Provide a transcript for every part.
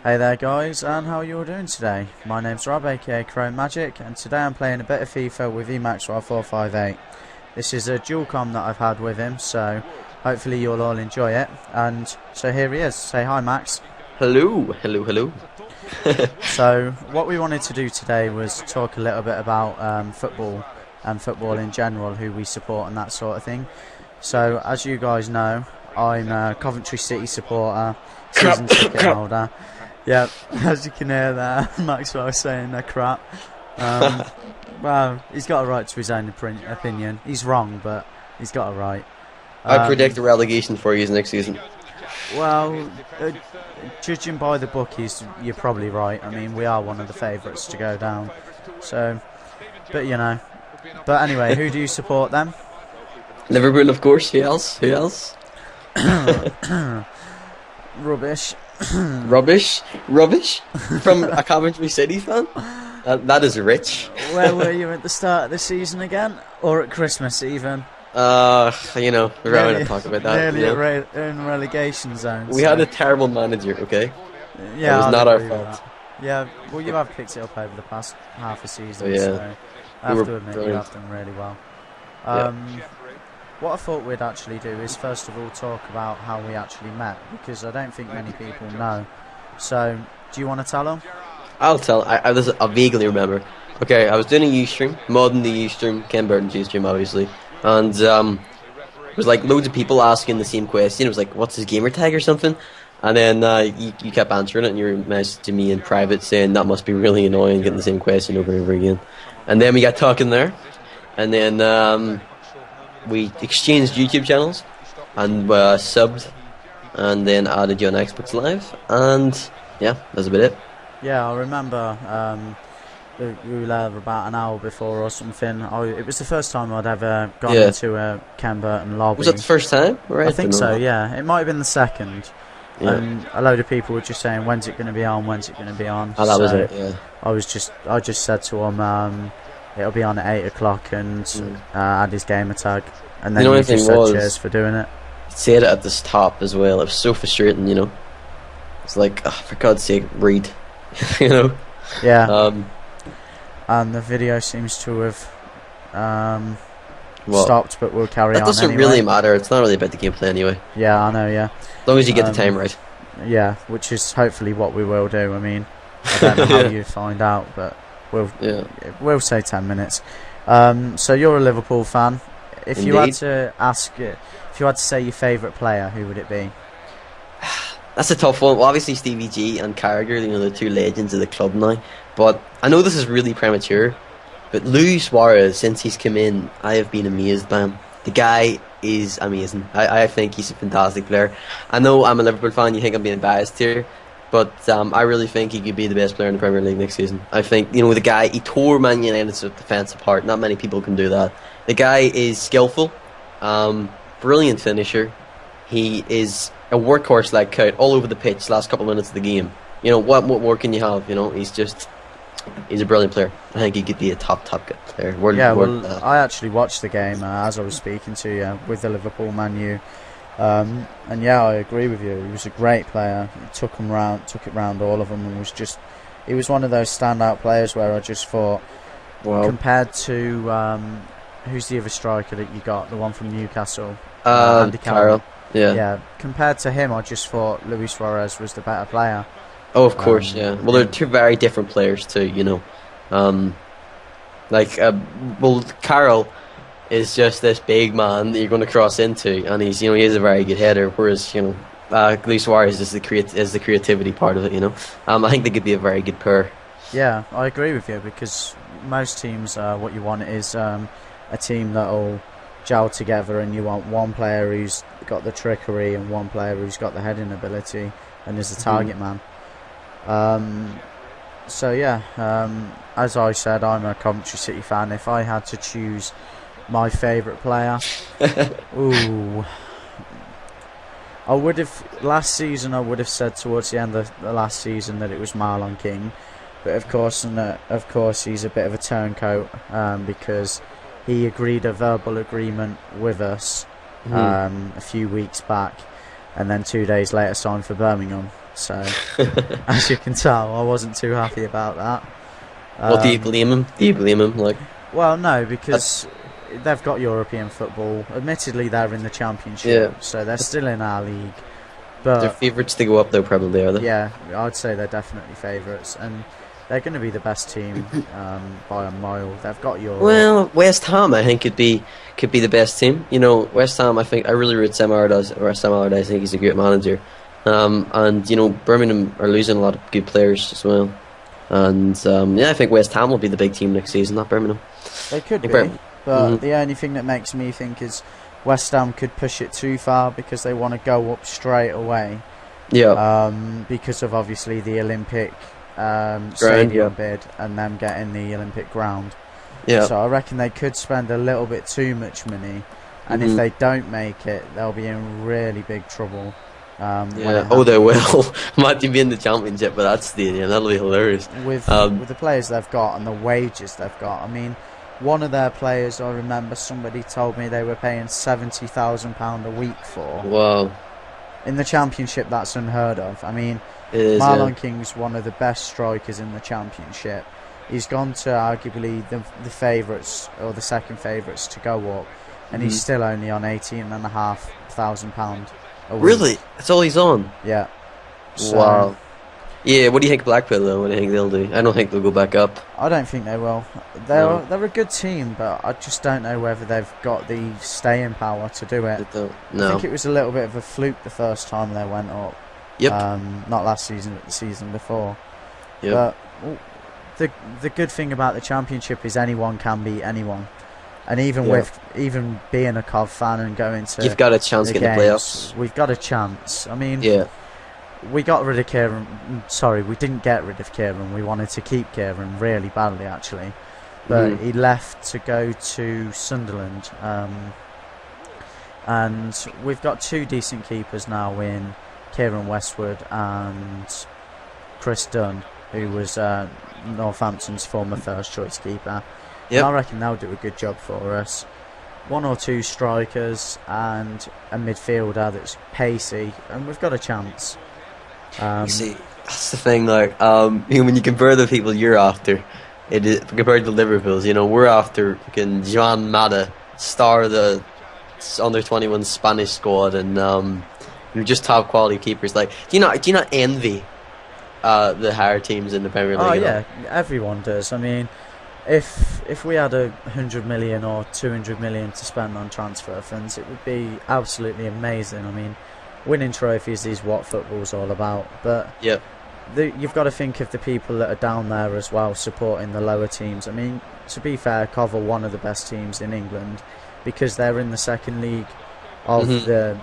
Hey there guys, and how are you all doing today? My name's Rob, aka Chrom3maGik, and today I'm playing a bit of Fifa with emaxwell458. This is a Dualcom that I've had with him, so hopefully you'll all enjoy it. And so here he is. Say hi, Max. Hello, hello, hello. So what we wanted to do today was talk a little bit about football and football in general, who we support and that sort of thing. So as you guys know, I'm a Coventry City supporter, season ticket holder. Yeah, as you can hear there, Maxwell saying they're crap. Well, he's got a right to his own opinion. He's wrong, but he's got a right. I predict a relegation for you next season. Well, judging by the bookies, you're probably right. I mean, we are one of the favourites to go down. So, but you know. But anyway, who do you support then? Liverpool, of course. Who else? Who else? Rubbish. Rubbish? Rubbish? From a Coventry City fan? That is rich. Where were you at the start of the season again? Or at Christmas even? You know, we're not going to talk about that. Nearly in relegation zones. We had a terrible manager, okay? Yeah, it was not our fault. Yeah, well, you have picked it up over the past half a season, yeah. So I have to admit you have done really well. What I thought we'd actually do is first of all talk about how we actually met, because I don't think many people know. So, do you want to tell them? I'll tell. I vaguely remember. Okay, I was doing a Ustream, modding the Ustream, Ken Burton's Ustream, obviously, and there was like loads of people asking the same question. It was like, "What's his gamer tag?" or something, and then you kept answering it, and you were messaging me in private saying that must be really annoying, getting the same question over and over again. And then we got talking there, and then we exchanged YouTube channels and subbed, and then added you on Xbox Live, and yeah, that's about it. Yeah, I remember we were there about an hour before or something. It was the first time I'd ever gone into a Ken Burton lobby. Was that the first time? Right? I think so, yeah. It might have been the second. Yeah. And a load of people were just saying, when's it going to be on, when's it going to be on. Oh, that was it, yeah. I just said to him, it'll be on at 8 o'clock, and add his gamer tag. And then you just said cheers for doing it. Said it at the top as well. It was so frustrating, you know. It's like, oh, for God's sake, read. You know. Yeah. And the video seems to have stopped, but we'll carry on. That doesn't really matter. It's not really about the gameplay anyway. Yeah, I know. Yeah. As long as you get the time right. Yeah, which is hopefully what we will do. I mean, I don't know how you find out, but we'll say 10 minutes. So you're a Liverpool fan. If you had to if you had to say your favourite player, who would it be? That's a tough one. Well, obviously Stevie G and Carragher, you know, the two legends of the club now. But I know this is really premature, but Luis Suarez, since he's come in, I have been amazed by him. The guy is amazing. I think he's a fantastic player. I know I'm a Liverpool fan, you think I'm being biased here, but I really think he could be the best player in the Premier League next season. I think, you know, the guy, he tore Man United's defence apart. Not many people can do that. The guy is skillful, brilliant finisher. He is a workhorse like coat all over the pitch last couple of minutes of the game. You know, what more can you have? You know, he's a brilliant player. I think he could be a top player. I actually watched the game as I was speaking to you with the Liverpool Man U. And yeah, I agree with you. He was a great player. He took it round all of them, and he was one of those standout players where I just thought, compared to who's the other striker that you got, the one from Newcastle, Andy Carroll. Yeah. Compared to him, I just thought Luis Suarez was the better player. Oh, of course, yeah. Well, they're two very different players too, you know. Carroll is just this big man that you're going to cross into, and he is a very good header. Whereas, you know, Luis Suarez is the creativity part of it. You know, I think they could be a very good pair. Yeah, I agree with you, because most teams, what you want is a team that'll gel together, and you want one player who's got the trickery and one player who's got the heading ability and is the target man. So yeah, as I said, I'm a Coventry City fan. If I had to choose my favourite player, last season I would have said towards the end of the last season that it was Marlon King, but of course he's a bit of a turncoat, because he agreed a verbal agreement with us a few weeks back, and then 2 days later signed for Birmingham. So, as you can tell, I wasn't too happy about that. Well, do you blame him? Do you blame him? Like, well, no, because they've got European football. Admittedly, they're in the Championship, so they're still in our league. But they're favourites to go up, though, probably, are they? Yeah, I'd say they're definitely favourites, and they're going to be the best team by a mile. They've got Europe. Well, West Ham, I think, could be the best team. You know, West Ham, I really rate Sam Allardyce. I think he's a great manager. And you know, Birmingham are losing a lot of good players as well. And I think West Ham will be the big team next season, not Birmingham. They could be, but the only thing that makes me think is West Ham could push it too far because they want to go up straight away. Yeah. Because of obviously the Olympic Ground, stadium bid and them getting the Olympic ground. Yeah. So I reckon they could spend a little bit too much money, and if they don't make it, they'll be in really big trouble. They will. Might be in the Championship, but that stadium, that'll be hilarious. With the players they've got and the wages they've got. I mean, one of their players, I remember somebody told me they were paying £70,000 a week for. Wow. In the Championship, that's unheard of. I mean, Marlon King's one of the best strikers in the Championship. He's gone to arguably the favourites, or the second favourites, to go up, and he's still only on £18,500 a week. Really? That's all he's on? Yeah. So, wow. Yeah, what do you think Blackpool, though? What do you think they'll do? I don't think they'll go back up. I don't think they will. They're a good team, but I just don't know whether they've got the staying power to do it. No. I think it was a little bit of a fluke the first time they went up. Yep. Not last season, but the season before. Yep. But the good thing about the Championship is anyone can beat anyone. And even being a Cov fan and going to, you've got a chance getting the playoffs. We've got a chance. I mean, we got rid of Kieran. Sorry, we didn't get rid of Kieran. We wanted to keep Kieran really badly, actually, but he left to go to Sunderland. And we've got two decent keepers now in Kieran Westwood and Chris Dunn, who was Northampton's former first choice keeper. Yep. I reckon they'll do a good job for us. One or two strikers and a midfielder that's pacey, and we've got a chance. You see, that's the thing. Like, when you compare the people you're after, it is compared to Liverpool's. You know, we're after fucking Joan Mata, star of the under-21 Spanish squad, and you're just top quality keepers. Like, do you not envy the higher teams in the Premier League? Oh yeah, everyone does. I mean, if we had 100 million or 200 million to spend on transfer funds, it would be absolutely amazing. I mean, winning trophies is what football's all about. But you've got to think of the people that are down there as well, supporting the lower teams. I mean, to be fair, Cov are one of the best teams in England because they're in the second league of the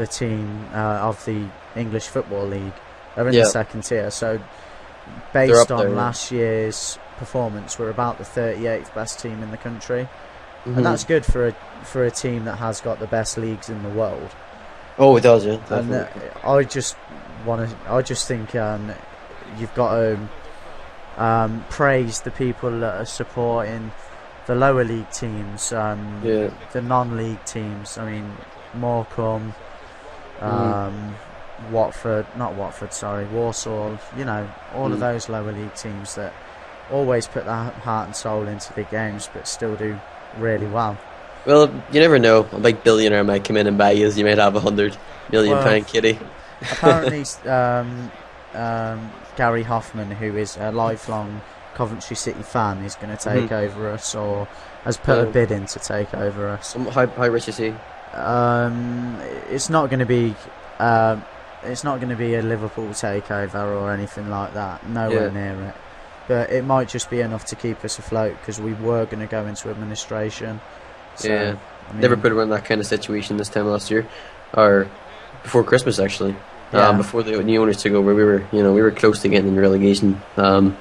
team of the English Football League. They're in the second tier. So based on last year's performance, we're about the 38th best team in the country, and that's good for a team that has got the best leagues in the world. Oh, it does, yeah. And I just think you've got to praise the people that are supporting the lower league teams, the non-league teams. I mean, Morecambe, Walsall. You know, all of those lower league teams that always put their heart and soul into the games, but still do really well. Well, you never know. A big billionaire might come in and buy you. You might have £100 million kitty. Apparently, Gary Hoffman, who is a lifelong Coventry City fan, is going to take over us, or has put a bid in to take over us. How rich is he? It's not going to be. It's not going to be a Liverpool takeover or anything like that. Nowhere near it. But it might just be enough to keep us afloat because we were going to go into administration. So, I mean, Liverpool were in that kind of situation this time last year, or before Christmas actually. Before the new owners took over, we were close to getting in relegation. But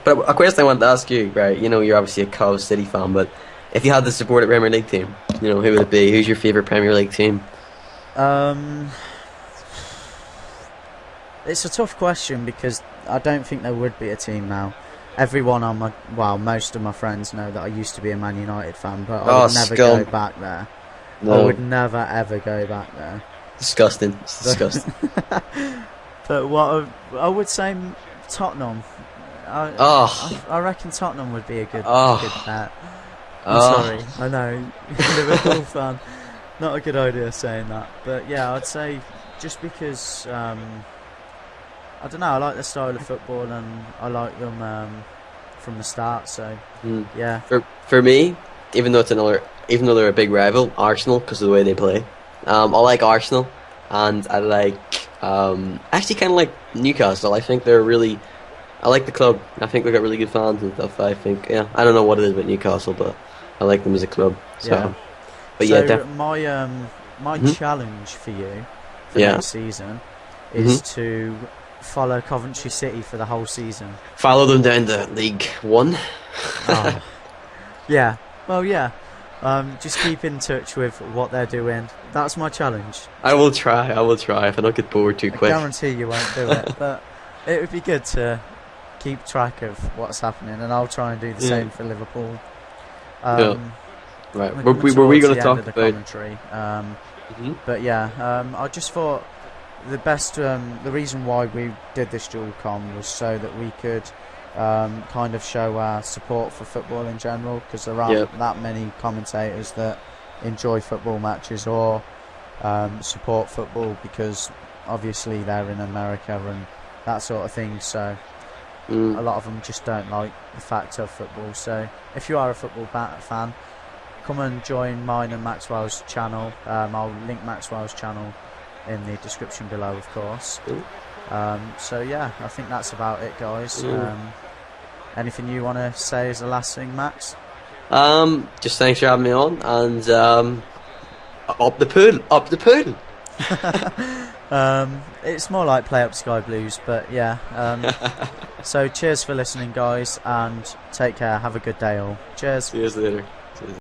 a question I wanted to ask you, right? You know, you're obviously a Cov City fan, but if you had to support a Premier League team, you know, who would it be? Who's your favourite Premier League team? It's a tough question because I don't think there would be a team now. Everyone most of my friends know that I used to be a Man United fan, but I would never go back there. No. I would never ever go back there. Disgusting. It's disgusting. But what I would say, Tottenham. I reckon Tottenham would be a good bet. I'm sorry, I know, Liverpool fan. Not a good idea saying that, but yeah, I'd say just because I don't know, I like the style of football and I like them from the start. So yeah. For me, even though they're a big rival, Arsenal, because of the way they play. I like Arsenal, and I like actually kind of like Newcastle. I think I like the club. I think they've got really good fans and stuff. I think, yeah, I don't know what it is about Newcastle, but I like them as a club. So, yeah. But so yeah, my challenge for you for next season is to follow Coventry City for the whole season. Follow them down to League One. Yeah. Well, yeah. Just keep in touch with what they're doing. That's my challenge. I will try if I don't get bored too quick. I guarantee you won't do it, but it would be good to keep track of what's happening, and I'll try and do the same for Liverpool. Right. Were we going to talk about commentary? But yeah, I just thought the reason why we did this Dualcom was so that we could kind of show our support for football in general, because there aren't that many commentators that enjoy football matches or support football, because obviously they're in America and that sort of thing, so a lot of them just don't like the fact of football. So if you are a football fan, come and join mine and Maxwell's channel. I'll link Maxwell's channel in the description below, of course. So yeah, I think that's about it, guys. Anything you want to say as the last thing, Max? Just thanks for having me on, and up the pool. It's more like play up Sky Blues, but yeah. So cheers for listening, guys, and take care. Have a good day all. Cheers. See you later.